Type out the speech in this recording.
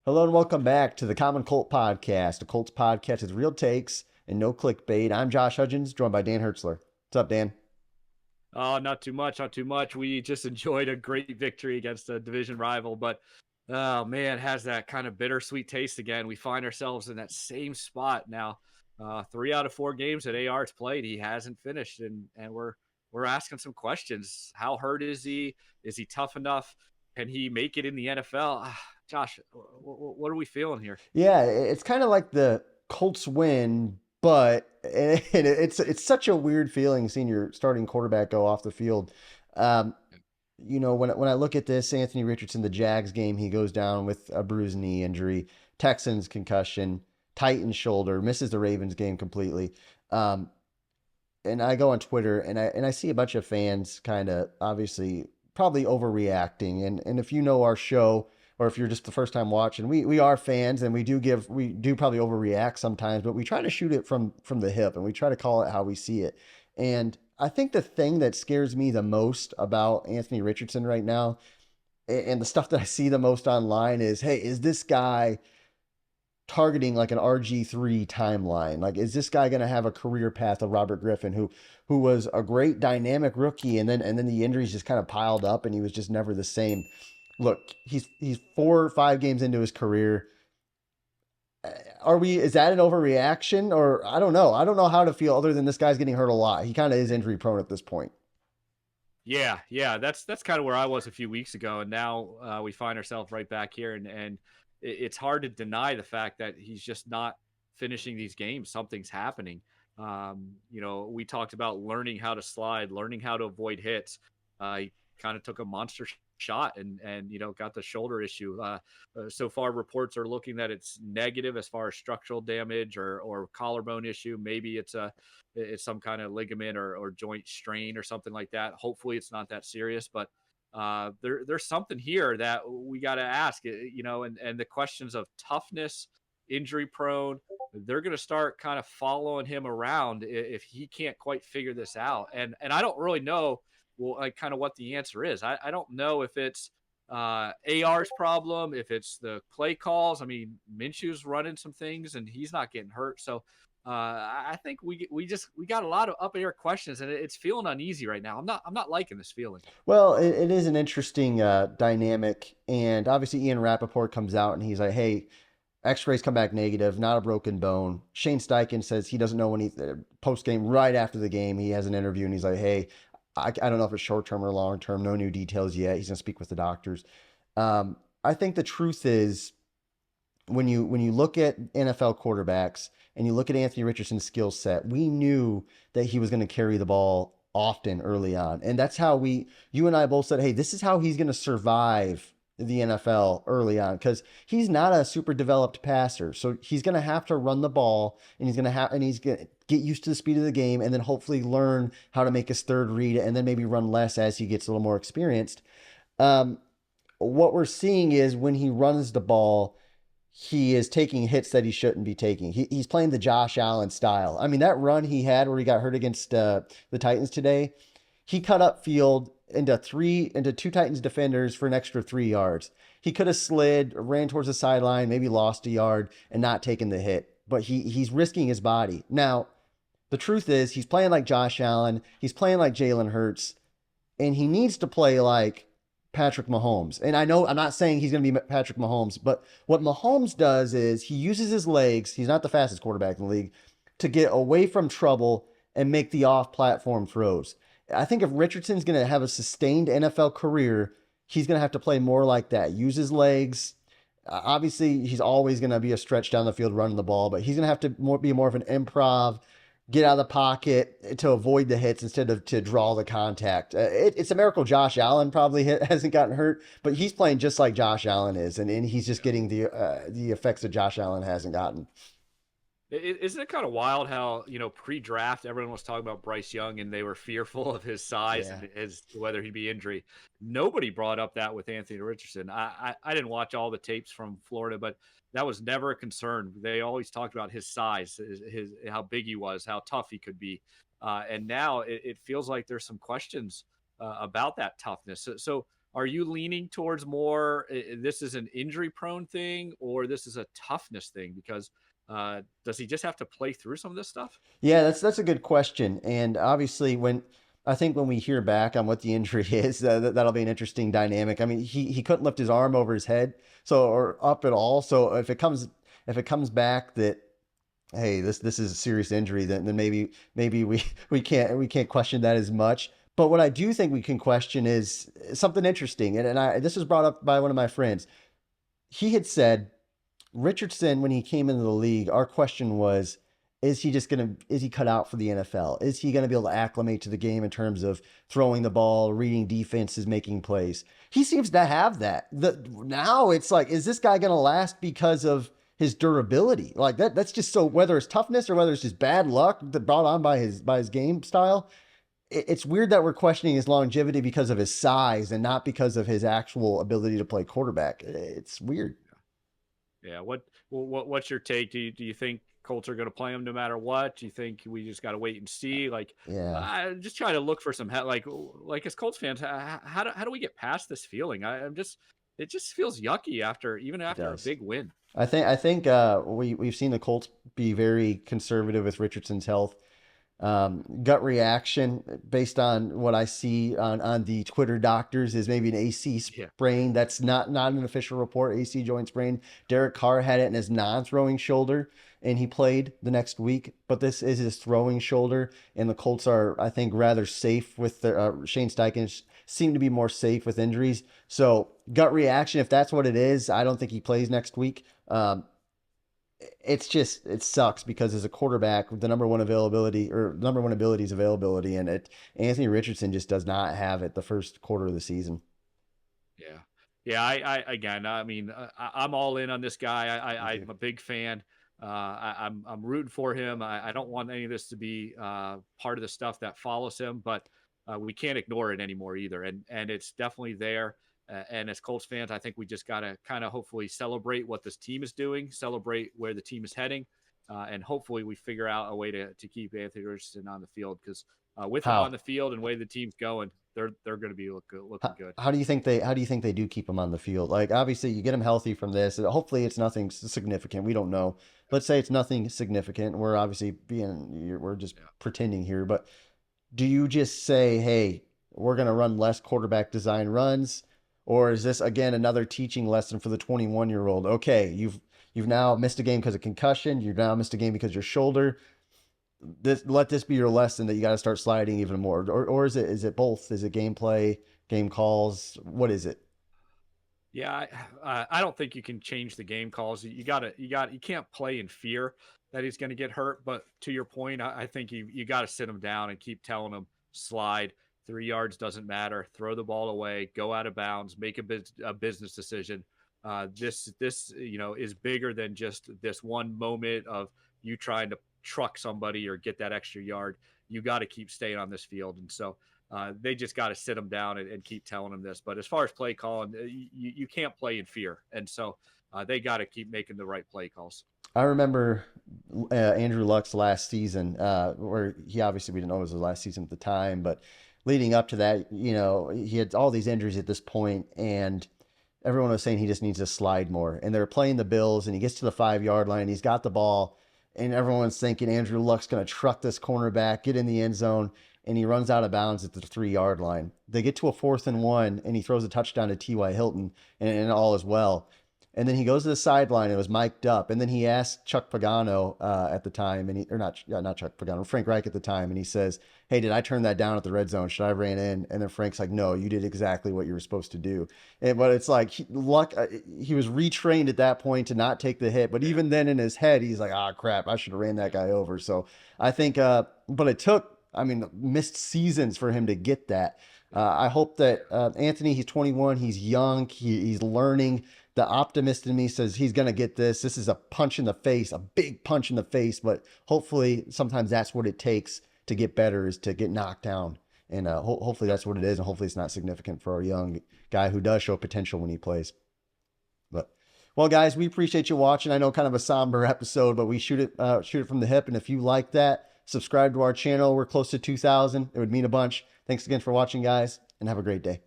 Hello and welcome back to the Common Colt Podcast, a Colts podcast with real takes and no clickbait. I'm Josh Hudgens, joined by Dan Hertzler. What's up, Dan? Oh, not too much, not too much. We just enjoyed a great victory against a division rival, but oh man, has that kind of bittersweet taste again. We find ourselves in that same spot now. 3 out of 4 games that AR's played, he hasn't finished, and we're asking some questions. How hurt is he? Is he tough enough? Can he make it in the NFL? Josh, what are we feeling here? Yeah, it's kind of like the Colts win, but it's such a weird feeling seeing your starting quarterback go off the field. Um, when I look at this, Anthony Richardson, the Jags game, he goes down with a bruised knee injury, Texans concussion, Titans shoulder, misses the Ravens game completely. Um, and I go on Twitter and I see a bunch of fans kind of obviously probably overreacting. And if you know our show or if you're just the first time watching, we are fans and we do probably overreact sometimes, but we try to shoot it from the hip and we try to call it how we see it. And I think the thing that scares me the most about Anthony Richardson right now and the stuff that I see the most online is, hey, is this guy targeting like an RG3 timeline? Like, is this guy going to have a career path of Robert Griffin, who was a great dynamic rookie, and then the injuries just kind of piled up, and he was just never the same. Look, he's 4 or 5 games into his career. Is that an overreaction, or I don't know. I don't know how to feel other than this guy's getting hurt a lot. He kind of is injury prone at this point. Yeah, that's kind of where I was a few weeks ago, and now we find ourselves right back here, and it's hard to deny the fact that he's just not finishing these games. Something's happening. We talked about learning how to slide, learning how to avoid hits. He kind of took a monster shot and got the shoulder issue. So far, reports are looking that it's negative as far as structural damage or collarbone issue. Maybe it's some kind of ligament or joint strain or something like that. Hopefully, it's not that serious, but there's something here that we got to ask. And the questions of toughness, injury prone, they're going to start kind of following him around if he can't quite figure this out. And I don't really know, well, like kind of what the answer is. I don't know if it's AR's problem, if it's the play calls. I mean, Minshew's running some things and he's not getting hurt. So I think we got a lot of up in air questions and it's feeling uneasy right now. I'm not liking this feeling. Well, it is an interesting dynamic, and obviously Ian Rappaport comes out and he's like, "Hey, X-rays come back negative, not a broken bone." Shane Steichen says he doesn't know when he post game right after the game he has an interview and he's like, "Hey, I don't know if it's short term or long term. No new details yet. He's gonna speak with the doctors." I think the truth is when you look at NFL quarterbacks and you look at Anthony Richardson's skill set, we knew that he was going to carry the ball often early on, and that's how you and I both said, "Hey, this is how he's going to survive the NFL early on because he's not a super developed passer. So he's going to have to run the ball and he's going to get used to the speed of the game and then hopefully learn how to make his third read and then maybe run less as he gets a little more experienced." Um, what we're seeing is when he runs the ball, he is taking hits that he shouldn't be taking. He's playing the Josh Allen style. I mean, that run he had where he got hurt against the Titans today, he cut up field into two Titans defenders for an extra 3 yards. He could have slid, ran towards the sideline, maybe lost a yard and not taken the hit. But he's risking his body. Now, the truth is he's playing like Josh Allen. He's playing like Jalen Hurts. And he needs to play like Patrick Mahomes. And I know I'm not saying he's going to be Patrick Mahomes, but what Mahomes does is he uses his legs. He's not the fastest quarterback in the league to get away from trouble and make the off-platform throws. I think if Richardson's going to have a sustained NFL career, he's going to have to play more like that. Use his legs. Obviously, he's always going to be a stretch down the field running the ball, but he's going to have to be more of an improv, get out of the pocket to avoid the hits instead of to draw the contact. It's a miracle Josh Allen probably hasn't gotten hurt, but he's playing just like Josh Allen is, and he's just getting the effects that Josh Allen hasn't gotten. Isn't it kind of wild how, pre-draft, everyone was talking about Bryce Young and they were fearful of his size Yeah. and as to whether he'd be injury. Nobody brought up that with Anthony Richardson. I didn't watch all the tapes from Florida, but that was never a concern. They always talked about his size, his how big he was, how tough he could be. And now it feels like there's some questions about that toughness. So Are you leaning towards more this is an injury prone thing or this is a toughness thing? Because does he just have to play through some of this stuff? Yeah, that's a good question. And obviously, when we hear back on what the injury is, that'll be an interesting dynamic. I mean, he couldn't lift his arm over his head, so or up at all. So if it comes back that, hey, this is a serious injury, then maybe we can't question that as much. But what I do think we can question is something interesting, and this was brought up by one of my friends. He had said Richardson, when he came into the league, our question was, is he cut out for the NFL? Is he gonna be able to acclimate to the game in terms of throwing the ball, reading defenses, making plays? He seems to have that. Now it's like, is this guy gonna last because of his durability? Like that's just so, whether it's toughness or whether it's just bad luck that brought on by his game style. It's weird that we're questioning his longevity because of his size and not because of his actual ability to play quarterback. It's weird. Yeah. What's your take? Do you think Colts are going to play him no matter what? Do you think we just got to wait and see? Like, Yeah, I just try to look for some like as Colts fans, how do we get past this feeling? I'm just it just feels yucky even it after a does. big win. I think we've seen the Colts be very conservative with Richardson's health. Gut reaction based on what I see on the Twitter doctors is maybe an AC Yeah. sprain. That's not an official report. AC joint sprain. Derek Carr had it in his non-throwing shoulder, and he played the next week. But this is his throwing shoulder, and the Colts are, I think, rather safe with their Shane Steichen seem to be more safe with injuries. So gut reaction, if that's what it is, I don't think he plays next week. It sucks because as a quarterback, the number one availability or number one ability is availability, and Anthony Richardson just does not have it the first quarter of the season. Yeah. Yeah. I again, I mean, I'm all in on this guy. Me too. I'm a big fan. I'm rooting for him. I don't want any of this to be part of the stuff that follows him, but we can't ignore it anymore either. And it's definitely there. And as Colts fans, I think we just got to kind of hopefully celebrate what this team is doing, celebrate where the team is heading, and hopefully we figure out a way to keep Anthony Richardson on the field because with him on How? the field and the way the team's going, they're going to be looking good. How do you think they do keep him on the field? Like obviously you get him healthy from this. Hopefully it's nothing significant. We don't know. Let's say it's nothing significant. We're obviously we're just Yeah. pretending here, but do you just say, hey, we're going to run less quarterback design runs? Or is this again another teaching lesson for the 21-year-old? Okay, you've now missed a game because of concussion. You've now missed a game because of your shoulder. Let this be your lesson that you got to start sliding even more. Or is it both? Is it gameplay, game calls? What is it? Yeah, I don't think you can change the game calls. You can't play in fear that he's going to get hurt. But to your point, I think you got to sit him down and keep telling him slide 3 yards doesn't matter, throw the ball away, go out of bounds, make a business decision. This is bigger than just this one moment of you trying to truck somebody or get that extra yard. You got to keep staying on this field, and so they just got to sit them down and keep telling them this. But as far as play calling, you can't play in fear. And so they got to keep making the right play calls. I remember Andrew Luck's last season, where he obviously we didn't know it was his last season at the time, but leading up to that, he had all these injuries at this point, and everyone was saying he just needs to slide more. And they were playing the Bills, and he gets to the 5 yard line, and he's got the ball, and everyone's thinking Andrew Luck's going to truck this cornerback, get in the end zone, and he runs out of bounds at the 3 yard line. They get to a 4th and 1, and he throws a touchdown to T.Y. Hilton, and all is well. And then he goes to the sideline. It was mic'd up. And then he asked Chuck Pagano at the time, or not Chuck Pagano, Frank Reich at the time. And he says, hey, did I turn that down at the red zone? Should I have ran in? And then Frank's like, no, you did exactly what you were supposed to do. But it's like Luck, he was retrained at that point to not take the hit. But even then in his head, he's like, crap, I should have ran that guy over. So I think, but it took, missed seasons for him to get that. I hope that Anthony, he's 21, he's young, he's learning. The optimist in me says he's going to get this. This is a punch in the face, a big punch in the face, but hopefully sometimes that's what it takes to get better is to get knocked down. And hopefully that's what it is. And hopefully it's not significant for a young guy who does show potential when he plays. But, well, guys, we appreciate you watching. I know kind of a somber episode, but we shoot it from the hip. And if you like that, subscribe to our channel. We're close to 2,000. It would mean a bunch. Thanks again for watching, guys, and have a great day.